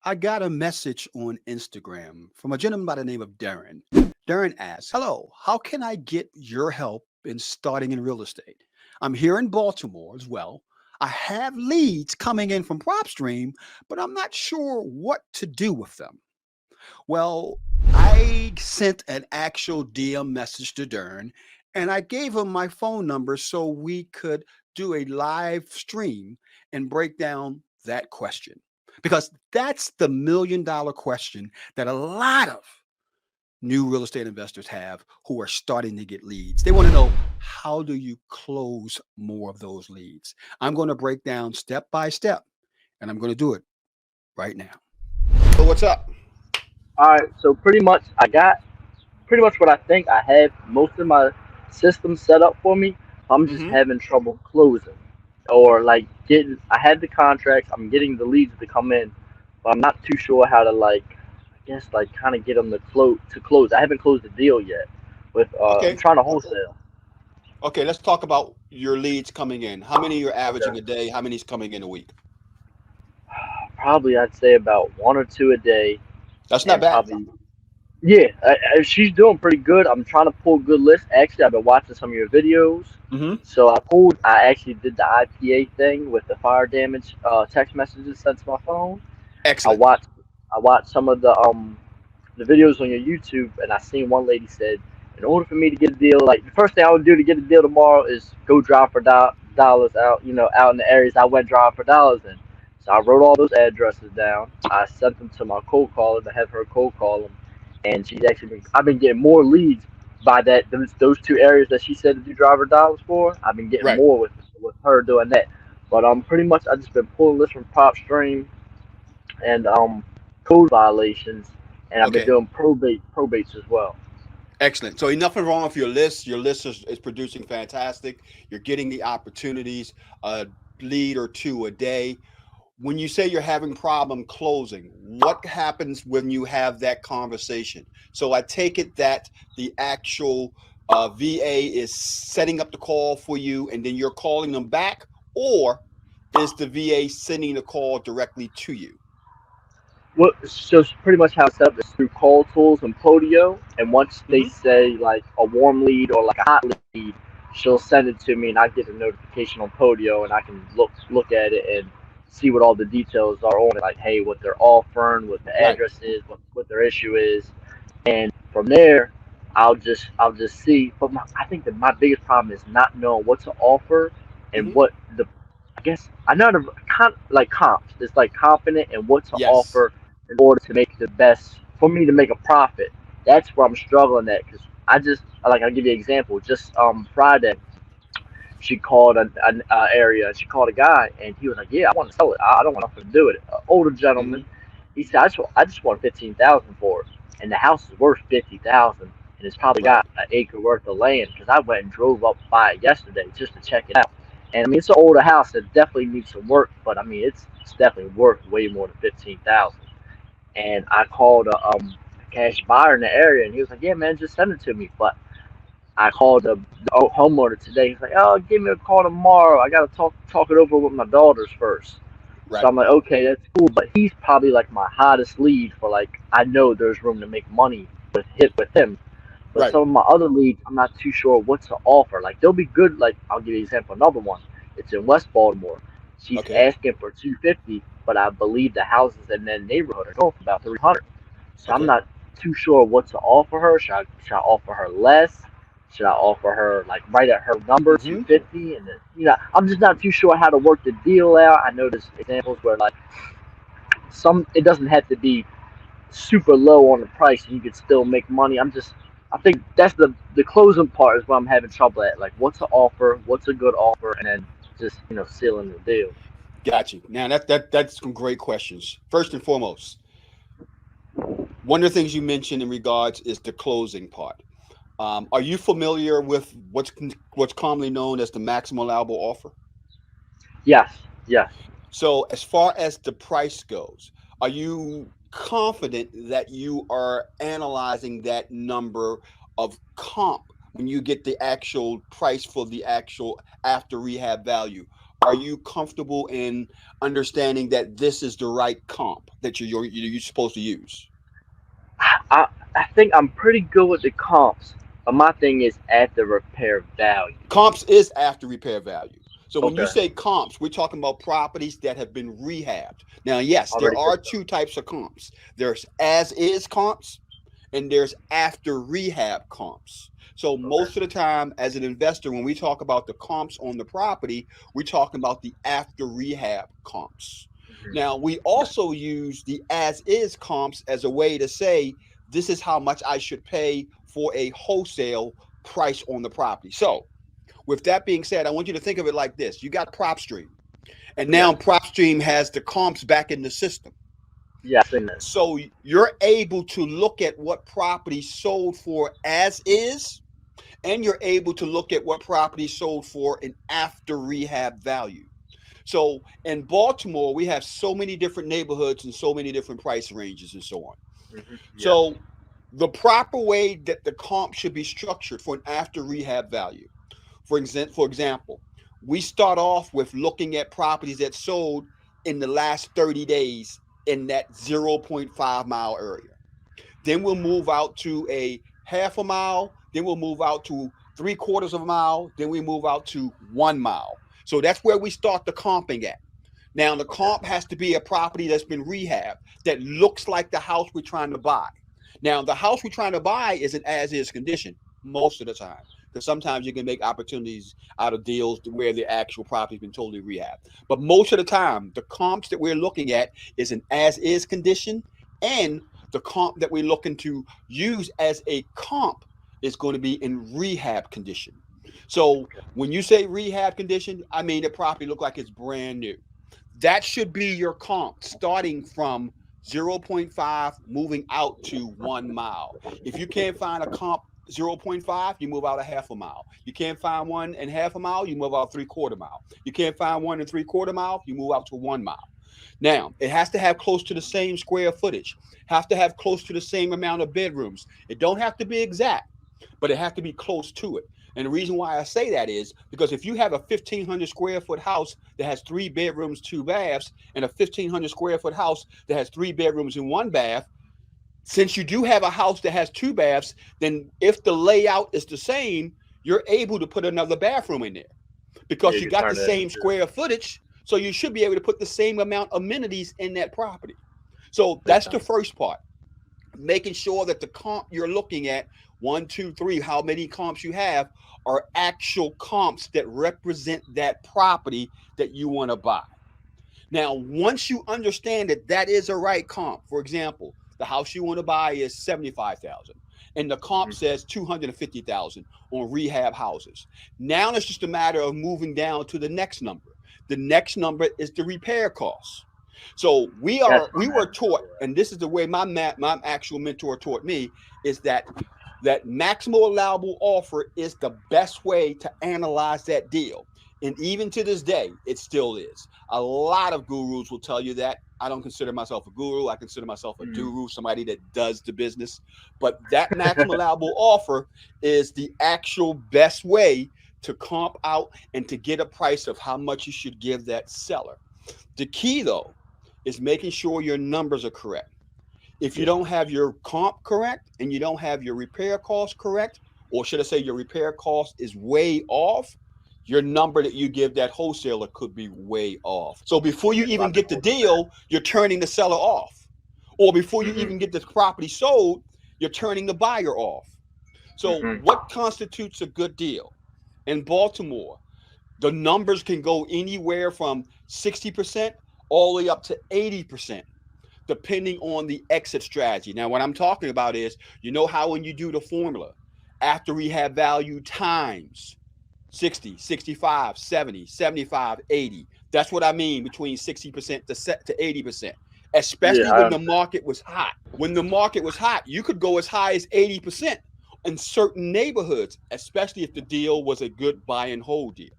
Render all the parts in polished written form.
I got a message on Instagram from a gentleman by the name of Darren. Darren asks, "Hello, how can I get your help in starting in real estate? I'm here in Baltimore as well. I have leads coming in from PropStream, but I'm not sure what to do with them." Well, I sent an actual DM message to Darren and I gave him my phone number so we could do a live stream and break down that question. Because that's the $1 million question that a lot of new real estate investors have who are starting to get leads. They want to know, how do you close more of those leads? I'm going to break down step by step and I'm going to do it right now. So, what's up? All right, so pretty much I got pretty much what I think I have most of my system set up for me. I'm just Hmm. having trouble closing or like getting. I had the contracts. I'm getting the leads to come in, but I'm not too sure how to I guess like kind of get them to close. I haven't closed the deal yet. With I'm Okay. trying to wholesale. Okay, let's talk about your leads coming in. How many you're averaging Okay. a day? How many's coming in a week? Probably I'd say about one or two a day, That's not and bad. probably yeah, she's doing pretty good. I'm trying to pull good lists. Actually, I've been watching some of your videos. Hmm. So I actually did the IPA thing with the fire damage text messages sent to my phone. I Excellent. watched I watched some of the videos on your YouTube, and I seen one lady said, in order for me to get a deal, like the first thing I would do to get a deal tomorrow is go drive for dollars out, out in the areas I went drive for dollars in. So I wrote all those addresses down. I sent them to my cold caller to have her cold call them, and I've been getting more leads by those two areas that she said to do driver dollars for. I've been getting Right. more with her doing that. But pretty much I just been pulling this from PropStream and code violations, and I've been Okay. doing probates as well. Excellent. So nothing wrong with your list. Your list is producing fantastic. You're getting the opportunities, a lead or two a day. When you say you're having problem closing, what happens when you have that conversation? So I take it that the actual VA is setting up the call for you, and then you're calling them back, or is the VA sending the call directly to you? So pretty much how it's set up is through call tools and Podio, and once they Hmm. say like a warm lead or like a hot lead, she'll send it to me, and I get a notification on Podio, and I can look at it and see what all the details are on it, like hey, what they're offering, what the Right. address is, what their issue is, and from there, I'll just see. But I think that my biggest problem is not knowing what to offer and Hmm. what the I guess I'm not like comps. It's like confident in what to Yes. offer in order to make the best for me to make a profit. That's where I'm struggling at because I'll give you an example. Just Friday, she called an area. She called a guy, and he was like, "Yeah, I want to sell it. I don't want nothing to do with it." An older Hmm. gentleman. He said, "I just want 15,000 for it, and the house is worth 50,000, and it's probably Right. got an acre worth of land because I went and drove up by it yesterday just to check it out. And I mean, it's an older house that definitely needs some work, but I mean, it's definitely worth way more than 15,000." And I called a cash buyer in the area, and he was like, "Yeah, man, just send it to me." But I called the homeowner today. He's like, "Oh, give me a call tomorrow. I gotta talk it over with my daughters first." So Right. I'm like, "Okay, that's cool." But he's probably like my hottest lead for like I know there's room to make money with him. But Right. some of my other leads, I'm not too sure what to offer. Like they'll be good. Like I'll give you an example. Another one. It's in West Baltimore. She's Okay. asking for 250, but I believe the houses in that neighborhood are going for about 300. So I'm Okay. not too sure what to offer her. Should I offer her less? Should I offer her like right at her number, Hmm. 250? And then I'm just not too sure how to work the deal out. I know there's examples where like some it doesn't have to be super low on the price and you could still make money. I think that's the closing part is where I'm having trouble at. Like what's an offer, what's a good offer, and then just sealing the deal. Got you. Now that's some great questions. First and foremost, one of the things you mentioned in regards is the closing part. Are you familiar with what's commonly known as the maximum allowable offer? Yes, yes. So, as far as the price goes, are you confident that you are analyzing that number of comp when you get the actual price for the actual after rehab value? are you comfortable in understanding that this is the right comp that you're supposed to use? I I think I'm pretty good with the comps, but my thing is at the repair value. Comps is after repair value. So when you Okay, say comps, we're talking about properties that have been rehabbed. Now, yes, there already are fixed up. two types of comps. There's as is comps and there's after rehab comps. So Okay. most of the time, as an investor, when we talk about the comps on the property, we're talking about the after rehab comps. Hmm. Now, we Right. also use the as is comps as a way to say this is how much I should pay for a wholesale price on the property. So, with that being said, I want you to think of it like this: you got PropStream, and Yeah. now PropStream has the comps back in the system. Yeah, I seen that. So you're able to look at what property sold for as is, and you're able to look at what property sold for an after rehab value. So in Baltimore, we have so many different neighborhoods and so many different price ranges and so on. Yeah. So the proper way that the comp should be structured for an after rehab value. For example, we start off with looking at properties that sold in the last 30 days in that zero point 0.5 mile area. Then we'll move out to a half a mile. Then we'll move out to three quarters of a mile. Then we move out to 1 mile. So that's where we start the comping at. Now, the Okay. comp has to be a property that's been rehabbed that looks like the house we're trying to buy. Now, the house we're trying to buy is an as is condition most of the time, because sometimes you can make opportunities out of deals where the actual property's been totally rehabbed. But most of the time, the comps that we're looking at is an as is condition, and the comp that we're looking to use as a comp is going to be in rehab condition. So Okay. when you say rehab condition, I mean the property look like it's brand new. That should be your comp starting from zero point 0.5 moving out to 1 mile. If you can't find a comp zero point 0.5, you move out a half a mile. You can't find one and half a mile, you move out 3/4 mile. You can't find one and 3/4 mile, you move out to 1 mile. Now, it has to have close to the same square footage, have to have close to the same amount of bedrooms. It don't have to be exact, but it has to be close to it. And the reason why I say that is because if you have a 1,500 square foot house that has 3 bedrooms, 2 baths, and a 1,500 square foot house that has 3 bedrooms and 1 bath, since you do have a house that has 2 baths, then if the layout is the same, you're able to put another bathroom in there Yeah, because you you can got the turn that same into square footage. So you should be able to put the same amount of amenities in that property. So makes that's the sense. first part, making sure that the comp you're looking at, one, two, three, how many comps you have, are actual comps that represent that property that you want to buy. Now, once you understand that that is a right comp, for example, the house you want to buy is 75,000 and the comp Hmm. says 250,000 on rehab houses. Now it's just a matter of moving down to the next number. The next number is the repair costs. So we That's are what we I'm were having taught, trouble and this is the way my actual mentor taught me, is that maximal allowable offer is the best way to analyze that deal. And even to this day, it still is. A lot of gurus will tell you that. I don't consider myself a guru. I consider myself a with. guru, somebody that does the business. But that maximum allowable offer is the actual best way to comp out and to get a price of how much you should give that seller. The key, though, is making sure your numbers are correct. If you Yeah. don't have your comp correct and you don't have your repair cost correct, or should I say your repair cost is way off, your number that you give that wholesaler could be way off. So before you Yeah, so even I've been get the holding back. deal, you're turning the seller off. Or before you Hmm. even get the property sold, you're turning the buyer off. So Hmm. what constitutes a good deal? In Baltimore, the numbers can go anywhere from 60% all the way up to 80%, depending on the exit strategy. Now, what I'm talking about is, you know how when you do the formula, after rehab value times 60, 65, 70, 75, 80. That's what I mean between 60% to 80%, Yeah, especially I when the understand. market was hot. When the market was hot, you could go as high as 80% in certain neighborhoods, especially if the deal was a good buy and hold deal.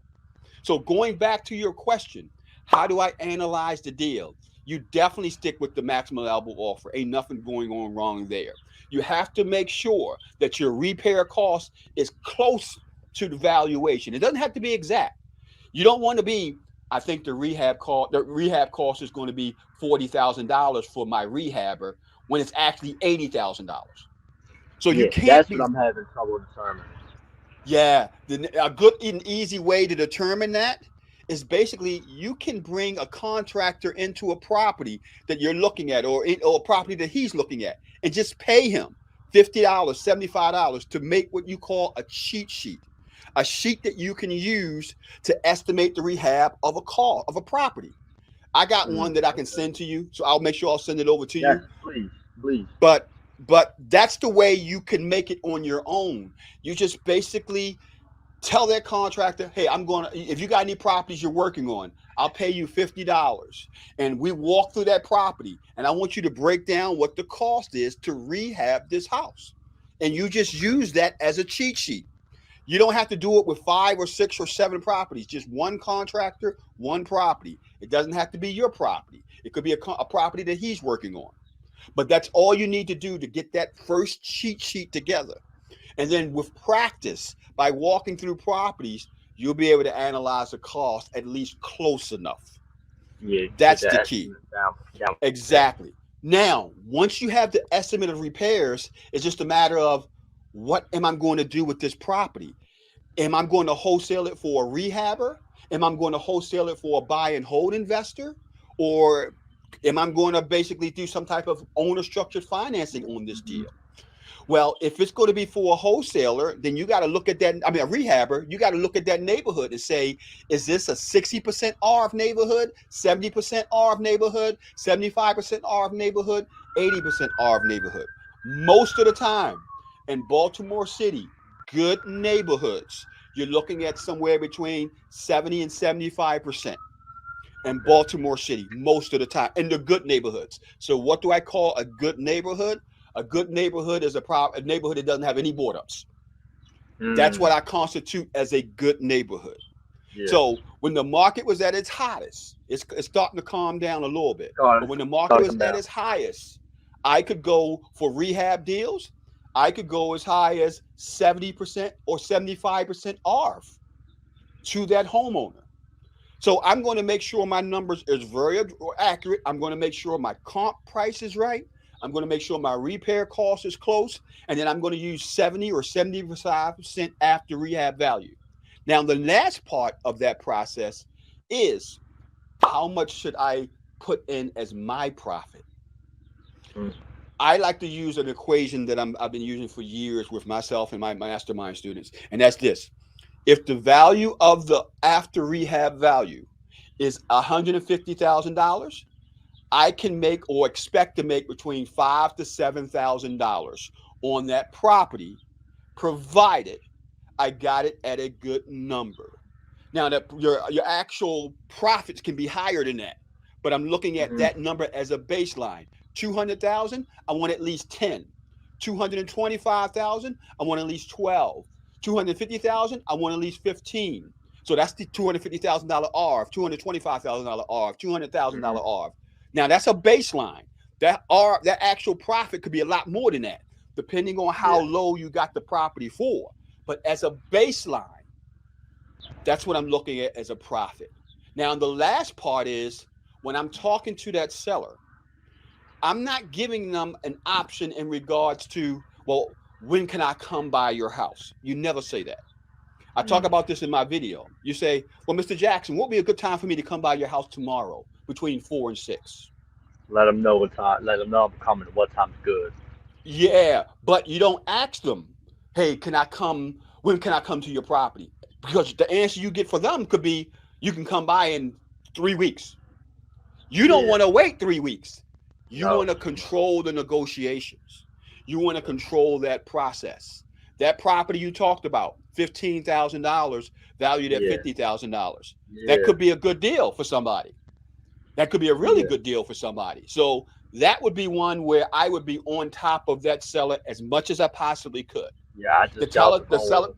So going back to your question, how do I analyze the deal? You definitely stick with the maximum allowable offer. Ain't nothing going on wrong there. You have to make sure that your repair cost is close to the valuation. It doesn't have to be exact. You don't want to be I think the rehab cost is going to be $40,000 for my rehabber when it's actually $80,000. So you Yeah, can't that's what be. I'm having trouble determining. Yeah, a good and easy way to determine that is basically you can bring a contractor into a property that you're looking at, or a property that he's looking at, and just pay him $50, $75 to make what you call a cheat sheet, a sheet that you can use to estimate the rehab of a property. I got one that I can Okay. send to you, so I'll make sure I'll send it over to Yes, you. please, please. But that's the way you can make it on your own. You just basically tell that contractor, hey, if you got any properties you're working on, I'll pay you $50. And we walk through that property, and I want you to break down what the cost is to rehab this house. And you just use that as a cheat sheet. You don't have to do it with 5 or 6 or 7 properties, just one contractor, one property. It doesn't have to be your property. It could be a property that he's working on. But that's all you need to do to get that first cheat sheet together. And then with practice, by walking through properties, you'll be able to analyze the cost at least close enough. Yeah, get That's the the key. estimate down pat. Exactly. Now, once you have the estimate of repairs, it's just a matter of what am I going to do with this property? Am I going to wholesale it for a rehabber? Am I going to wholesale it for a buy and hold investor? Or am I going to basically do some type of owner structured financing on this Hmm. deal? Well, if it's going to be for a wholesaler, then you got to look at that. I mean, a rehabber, you got to look at that neighborhood and say, is this a 60% RF neighborhood, 70% RF neighborhood, 75% RF neighborhood, 80% RF neighborhood? Most of the time in Baltimore City, good neighborhoods, you're looking at somewhere between 70 and 75% in Okay. Baltimore City most of the time in the good neighborhoods. So what do I call a good neighborhood? A good neighborhood is a neighborhood that doesn't have any board ups. That's Mm, what I constitute as a good neighborhood. yeah. So when the market was at its hottest, it's starting to calm down a little bit. Gotta, But when the market gotta was come at down. its highest, I could go for rehab deals. I could go as high as 70% or 75% ARV to that homeowner. So I'm going to make sure my numbers is very accurate. I'm going to make sure my comp price is right. I'm going to make sure my repair cost is close, and then I'm going to use 70 or 75% after rehab value. Now, the last part of that process is how much should I put in as my profit? Mm, I like to use an equation that I've been using for years with myself and my mastermind students, and that's this: if the value of the after rehab value is $150,000, I can make or expect to make between $5,000 to $7,000 on that property, provided I got it at a good number. Now that your actual profits can be higher than that, but I'm looking at mm-hmm. that number as a baseline. 200,000, I want at least 10. 225,000, I want at least 12. 250,000, I want at least 15. So that's the $250,000 ARV, $225,000 ARV, Mm-hmm. $200,000 ARV. Now that's a baseline. That actual profit could be a lot more than that, depending on how Yeah. low you got the property for. But as a baseline, that's what I'm looking at as a profit. Now, the last part is when I'm talking to that seller, I'm not giving them an option in regards to, well, when can I come by your house? You never say that. I talk Mm. about this in my video. You say, well, Mr. Jackson, what would be a good time for me to come by your house tomorrow between 4 and 6? Let them know what time. Let them know I'm coming. What time's good. Yeah, but you don't ask them, hey, can I come? When can I come to your property? Because the answer you get for them could be, you can come by in 3 weeks. You don't Yeah. want to wait 3 weeks. You No. want to No. control the negotiations. You want to control that process. That property you talked about, $15,000 valued at Yeah. $50,000. That Yeah. could be a good deal for somebody. That could be a really Yeah. good deal for somebody. So that would be one where I would be on top of that seller as much as I possibly could. Yeah. I The just got off teller, the the phone with seller, them.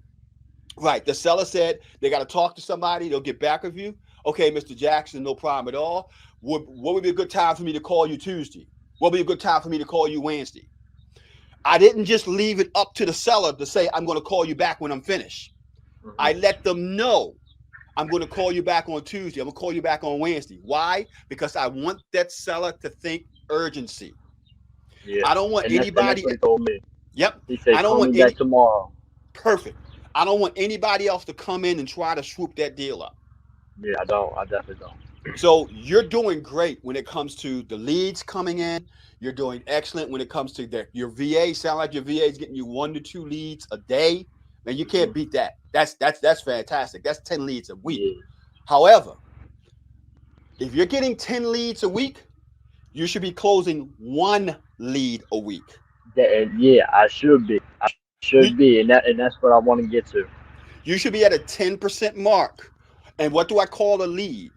right? The seller said they got to talk to somebody. They'll get back with you. Okay, Mr. Jackson, no problem at all. What would be a good time for me to call you Tuesday? What would be a good time for me to call you Wednesday? I didn't just leave it up to the seller to say, I'm going to call you back when I'm finished. I Hmm. let them know I'm going to call you back on Tuesday. I'm going to call you back on Wednesday. Why? Because I want that seller to think urgency. Yeah, I don't want and that's anybody. what he told me. Yep. He said, I don't "Call want me back any. tomorrow." Perfect. I don't want anybody else to come in and try to swoop that deal up. Yeah, I don't. I definitely don't. So you're doing great when it comes to the leads coming in. You're doing excellent when it comes to your VA. Sound like your VA is getting you 1 to 2 leads a day. Man, you Hmm. can't beat that. That's fantastic. That's 10 leads a week. Yeah, However, if you're getting 10 leads a week, you should be closing 1 lead a week. yeah, I should be. I should You be, and that's what I want to get to. you should be at a 10% mark. And what do I call a lead?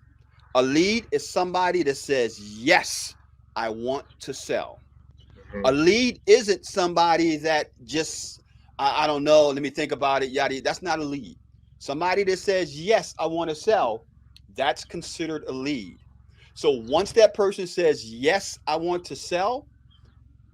A lead is somebody that says, "Yes, I want to sell." A Hmm. lead isn't somebody that just, I don't know, let me think about it, yada. That's not a lead. Somebody that says, "Yes, I want to sell," that's considered a lead. So once that person says, "Yes, I want to sell,"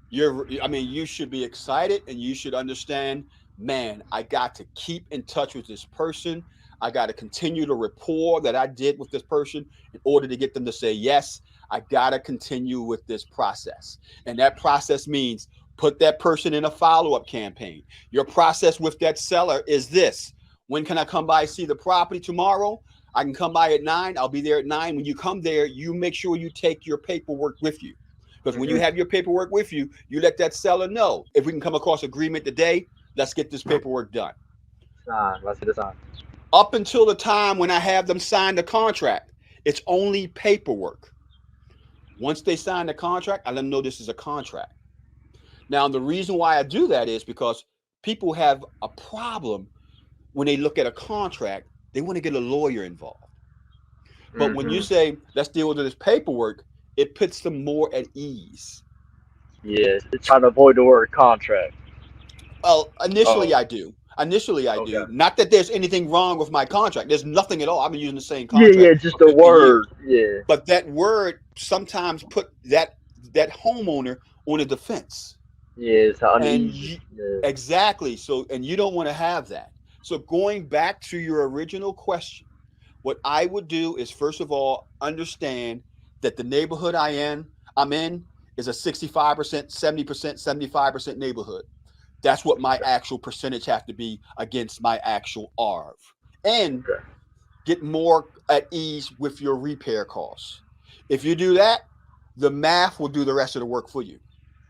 you should be excited and you should understand, man, I got to keep in touch with this person. I got to continue the rapport that I did with this person in order to get them to say yes. I got to continue with this process. And that process means put that person in a follow up campaign. Your process with that seller is this: when can I come by, see the property tomorrow? I can come by at 9. I'll be there at 9. When you come there, you make sure you take your paperwork with you. Because when you Hmm. have your paperwork with you, you let that seller know, if we can come across agreement today, let's get this paperwork done. Sign. Let's see the sign. Up until the time when I have them sign the contract, it's only paperwork. Once they sign the contract, I let them know this is a contract. Now, the reason why I do that is because people have a problem when they look at a contract, they want to get a lawyer involved. But when you Hmm. say, let's deal with this paperwork, it puts them more at ease. Yes, it's trying to avoid the word contract. Well, Oh, initially I do. Initially I okay. do. Not that there's anything wrong with my contract. There's nothing at all. I've been using the same Yeah, yeah, contract just for the 50 word. years. Yeah, But that word sometimes put that homeowner on a defense. yeah, it's And uneasy. you, Yeah. exactly. So and you don't want to have that. So going back to your original question, what I would do is first of all understand that the neighborhood I'm in is a 65%, 70%, 75% neighborhood. That's what my Okay. actual percentage have to be against my actual ARV. And Okay. get more at ease with your repair costs. If you do that, the math will do the rest of the work for you.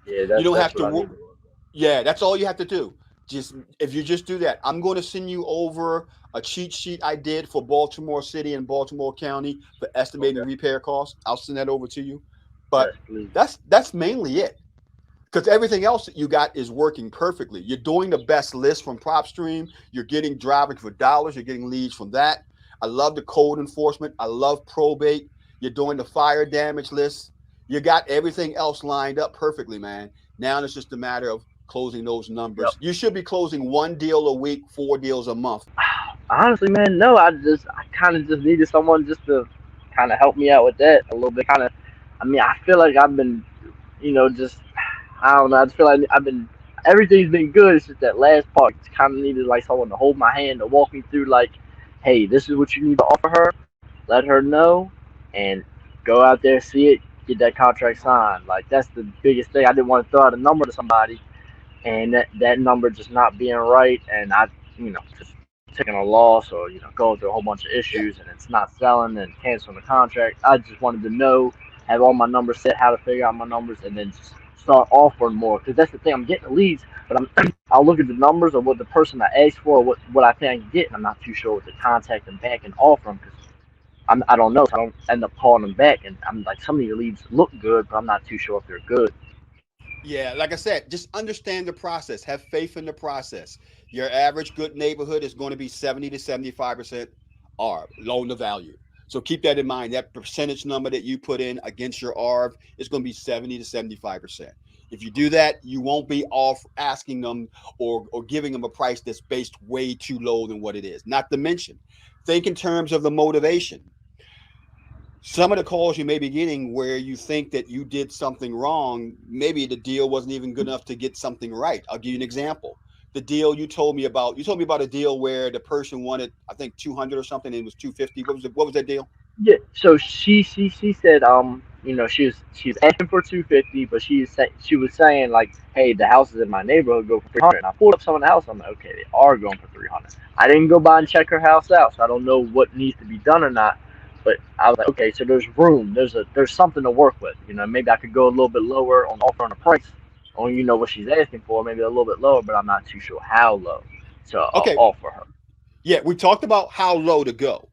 Yeah, You that's don't that's have what to I need work. to work on. Yeah, that's all you have to do. Just if you just do that, I'm going to send you over a cheat sheet I did for Baltimore City and Baltimore County for estimating Okay. repair costs. I'll send that over to you. Yes, But please. that's mainly it, because everything else that you got is working perfectly. You're doing the best list from PropStream. You're getting driving for dollars. You're getting leads from that. I love the code enforcement. I love probate. You're doing the fire damage list. You got everything else lined up perfectly, man. Now it's just a matter of closing those Yep. numbers. You should be closing 1 deal a week, 4 deals a month. Honestly, man, no. I kind of just needed someone just to kind of help me out with that a little bit. Kind of. I mean, I feel like I've been, just I don't know. I just feel like I've been everything's been good. It's just that last part. It's kind of needed like someone to hold my hand to walk me through. Like, hey, this is what you need to offer her. Let her know, and go out there, see it, get that contract signed. Like that's the biggest thing. I didn't want to throw out a number to somebody, and that number just not being right, and I, just taking a loss or going through a whole bunch of Yeah. issues, and it's not selling and canceling the contract. I just wanted to know, have all my numbers set, how to figure out my numbers, and then just start offering more. Because that's the thing, I'm getting the leads, but I'll look at the numbers of what the person I asked for, what I think I can get, and I'm not too sure what to contact them back and offer them because I don't know. So I don't end up calling them back, and I'm like, some of your leads look good, but I'm not too sure if they're good. Yeah, like I said, just understand the process. Have faith in the process. Your average good neighborhood is going to be 70 to 75% ARV, loan to value. So keep that in mind. That percentage number that you put in against your ARV is going to be 70 to 75%. If you do that, you won't be off asking them or giving them a price that's based way too low than what it is. Not to mention, think in terms of the motivation. Some of the calls you may be getting where you think that you did something wrong, maybe the deal wasn't even good enough to get something right. I'll give you an example. the deal you told me about. You told me about a deal where the person wanted, I think, 200 or something, and it was 250. What was that deal? Yeah. So she said she was asking for 250, but she was saying like, hey, the houses in my neighborhood go for 300. And I pulled up some of the houses. I'm like, okay, they are going for 300. I didn't go by and check her house out, so I don't know what needs to be done or not. But I was like, okay, so there's room. There's something to work with. Maybe I could go a little bit lower on the offer on the price, on what she's asking for, maybe a little bit lower, but I'm not too sure how low to Okay, offer her. yeah, we talked about how low to go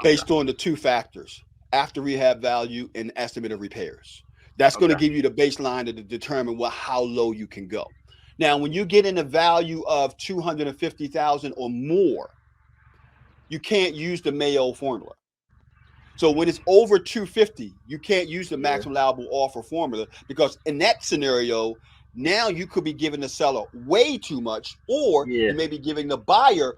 Okay. based on the two factors: after rehab value and estimate of repairs. That's going to Okay. give you the baseline to determine how low you can go. Now, when you get in a value of 250,000 or more, you can't use the Mayo formula. So when it's over 250, you can't use the Yeah. maximum allowable offer formula, because in that scenario, now you could be giving the seller way too much, or Yeah. you may be giving the buyer,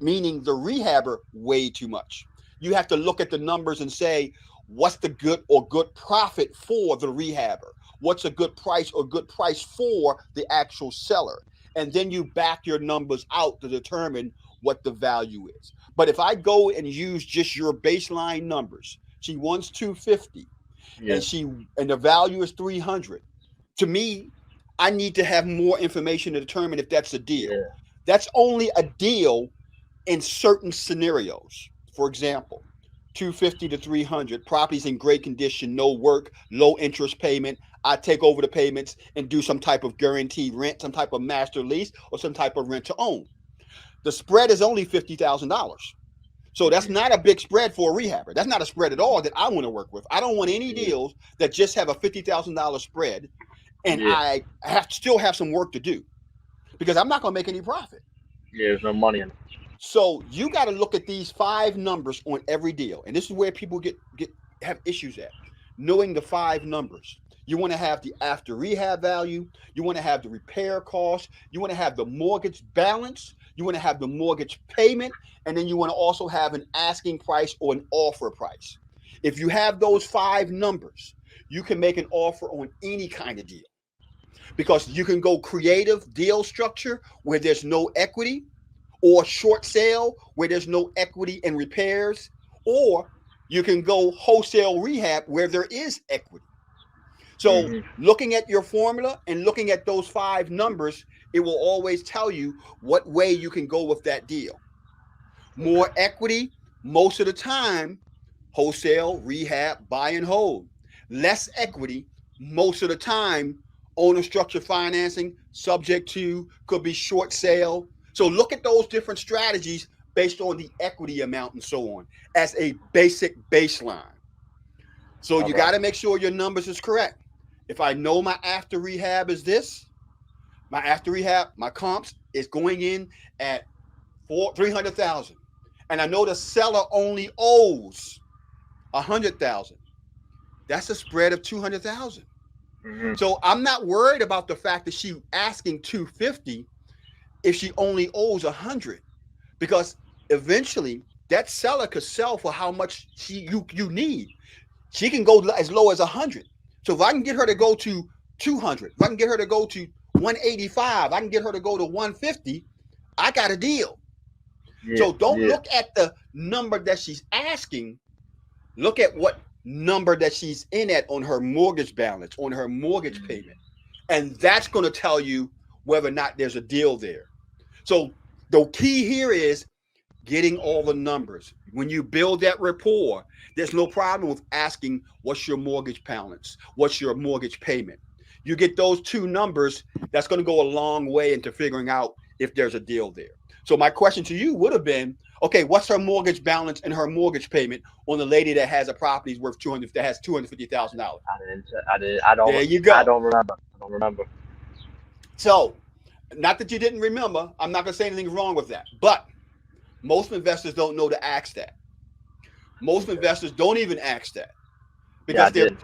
meaning the rehabber, way too much. You have to look at the numbers and say, what's the good or good profit for the rehabber? What's a good price or good price for the actual seller? And then you back your numbers out to determine what the value is. But if I go and use just your baseline numbers, she wants 250 Yeah. and the value is 300. To me, I need to have more information to determine if that's a deal. Yeah. That's only a deal in certain scenarios. For example, 250 to 300, properties in great condition, no work, low interest payment. I take over the payments and do some type of guaranteed rent, some type of master lease, or some type of rent to own. The spread is only $50,000. So that's Mhm. not a big spread for a rehabber. That's not a spread at all that I want to work with. I don't want any Yeah. deals that just have a $50,000 spread and Yeah. I have still have some work to do, because I'm not going to make any profit. Yeah. There's no money in it. So you got to look at these five numbers on every deal, and this is where people get have issues at knowing the five numbers. You want to have the after rehab value. You want to have the repair cost. You want to have the mortgage balance. You want to have the mortgage payment, and then you want to also have an asking price or an offer price. If you have those five numbers, you can make an offer on any kind of deal, because you can go creative deal structure where there's no equity, or short sale where there's no equity and repairs, or you can go wholesale rehab where there is equity. So Hmm. looking at your formula and looking at those five numbers, it will always tell you what way you can go with that deal. Okay. More equity, most of the time, wholesale, rehab, buy and hold. Less equity, most of the time, owner structure financing, subject to, could be short sale. So look at those different strategies based on the equity amount and so on as a basic baseline. So you Okay. got to make sure your numbers is correct. If I know my after rehab is this, my after rehab, my comps is going in at 300,000, and I know the seller only owes 100,000. That's a spread of 200,000. Hmm. So I'm not worried about the fact that she asking 250 if she only owes 100, because eventually that seller could sell for how much you need. She can go as low as 100. So if I can get her to go to 200, if I can get her to go to 185, I can get her to go to 150, I got a deal. Yeah. So don't Yeah. look at the number that she's asking. Look at what number that she's in at on her mortgage balance, on her mortgage payment. And that's going to tell you whether or not there's a deal there. So the key here is getting all the numbers. When you build that rapport, there's no problem with asking, what's your mortgage balance? What's your mortgage payment? You get those two numbers, that's going to go a long way into figuring out if there's a deal there. So my question to you would have been, okay, what's her mortgage balance and her mortgage payment on the lady that has a property worth 200, that has $250,000? I didn't. I did. I There don't. you I go. don't remember. I don't remember. So, not that you didn't remember, I'm not going to say anything wrong with that, but most investors don't know to ask that. Most Okay. investors don't even ask that, Yeah, I because did.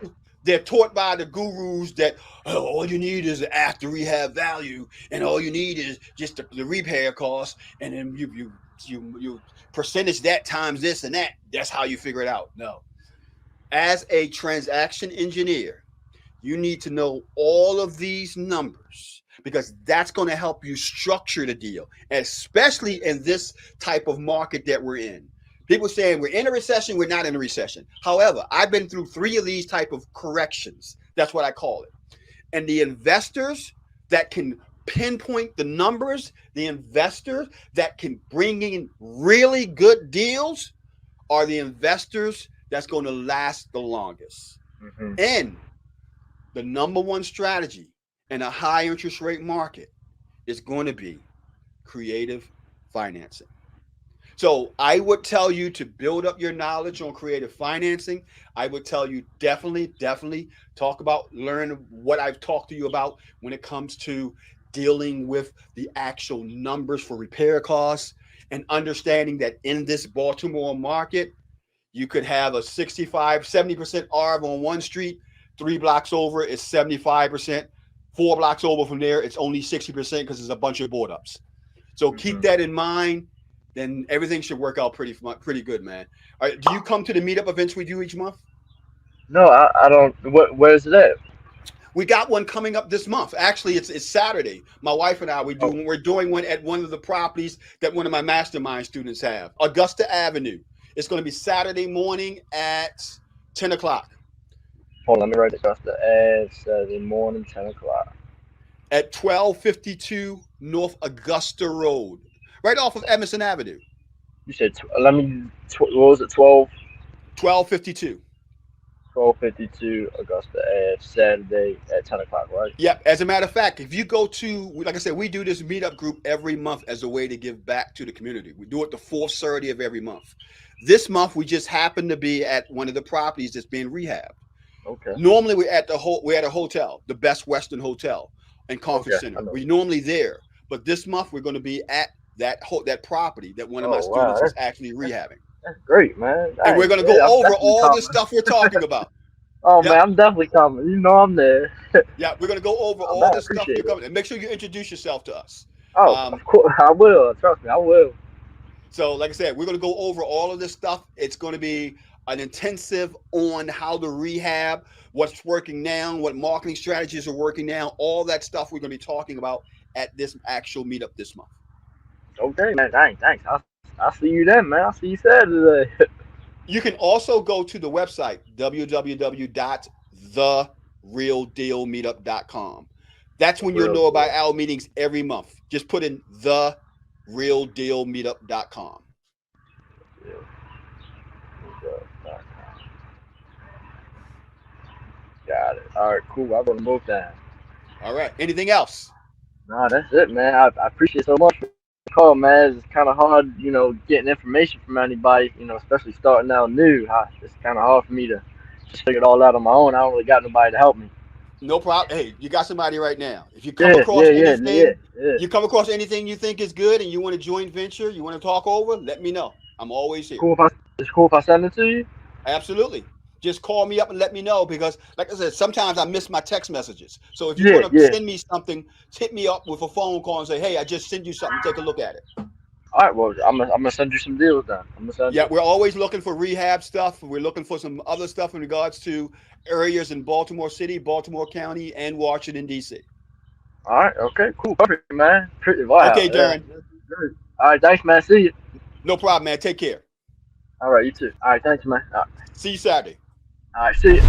they're taught by the gurus that, oh, all you need is an after rehab value, and all you need is just the repair cost, and then you percentage that times this and that. That's how you figure it out. No, as a transaction engineer, You need to know all of these numbers because that's going to help you structure the deal, especially in this type of market that we're in. People saying we're in a recession, we're not in a recession. However, I've been through three of these type of corrections. That's what I call it. And the investors that can pinpoint the numbers, the investors that can bring in really good deals are the investors that's going to last the longest. Hmm. And the number one strategy in a high interest rate market is going to be creative financing. So I would tell you to build up your knowledge on creative financing. I would tell you definitely talk about, learn what I've talked to you about when it comes to dealing with the actual numbers for repair costs and understanding that in this Baltimore market, you could have a 65, 70% ARV on one street, 3 blocks over is 75%, 4 blocks over from there, it's only 60% because there's a bunch of board ups. So keep Hmm. that in mind. Then everything should work out pretty good, man. All right, do you come to the meetup events we do each month? No, I don't. Where's it at? We got one coming up this month. Actually, it's Saturday. My wife and I Oh, we're doing one at one of the properties that one of my mastermind students have, Augusta Avenue. It's going to be Saturday morning at 10 o'clock hold on, let me write this off. The ad Saturday morning, 10 o'clock. at 1252 North Augusta Road, right off of Emerson Avenue. You said let me. What was it? 12, 1252. 12:52 Augusta Ave, Saturday at 10 o'clock, right? Yeah, as a matter of fact, if you go to, like I said, we do this meetup group every month as a way to give back to the community. We do it the fourth Saturday of every month. This month, we just happen to be at one of the properties that's being rehabbed. Okay. Normally, we're at a hotel, the Best Western Hotel and Okay. Conference I Center. know. We're normally there, but this month we're going to be at that property that one of my Oh wow, students is actually that's rehabbing, that's great, man. and we're Dang, going to yeah, go I'm over definitely all this coming. stuff we're talking about. Oh Yep. man, I'm definitely coming. You know I'm there. Yeah, we're gonna go over Oh man, all I this stuff appreciate you're it. coming, and make sure you introduce yourself to us. Oh, of Um, course I will. Trust me, I will. so, like I said, we're gonna go over all of this stuff. It's gonna be an intensive on how to rehab, what's working now, what marketing strategies are working now, all that stuff we're gonna be talking about at this actual meetup this month. Okay, man. Dang, thanks. I'll see you then, man. I'll see you Saturday. You can also go to the website www.therealdealmeetup.com. That's The when you'll real know about deal. our meetings every month. Just put in therealdealmeetup.com. Deal. Got it. All right, cool. I'm gonna move down. All right. Anything else? Nah, that's it, man. I appreciate so much for the call, man. It's kind of hard, getting information from anybody, especially starting out new. It's kind of hard for me to just figure it all out on my own. I don't really got nobody to help me. No problem. Hey, you got somebody right now. If you come Yeah, across yeah, yeah, yeah, anything, yeah. you think is good and you want to join venture, you want to talk over, let me know. I'm always here. Cool if I it's cool if I send it to you. Absolutely. Just call me up and let me know because, like I said, sometimes I miss my text messages. So if you Yeah, want to yeah. send me something, hit me up with a phone call and say, "Hey, I just sent you something. Take a look at it." All right, well, I'm gonna send you some deals then. I'm gonna send Yeah, you. we're always looking for rehab stuff. We're looking for some other stuff in regards to areas in Baltimore City, Baltimore County, and Washington D.C. All right, okay, cool, perfect, man. Pretty wow, Okay, yeah. Darren. Good. All right, thanks, man. See you. No problem, man. Take care. All right, you too. All right, thanks, man. See you Saturday. All right, see you.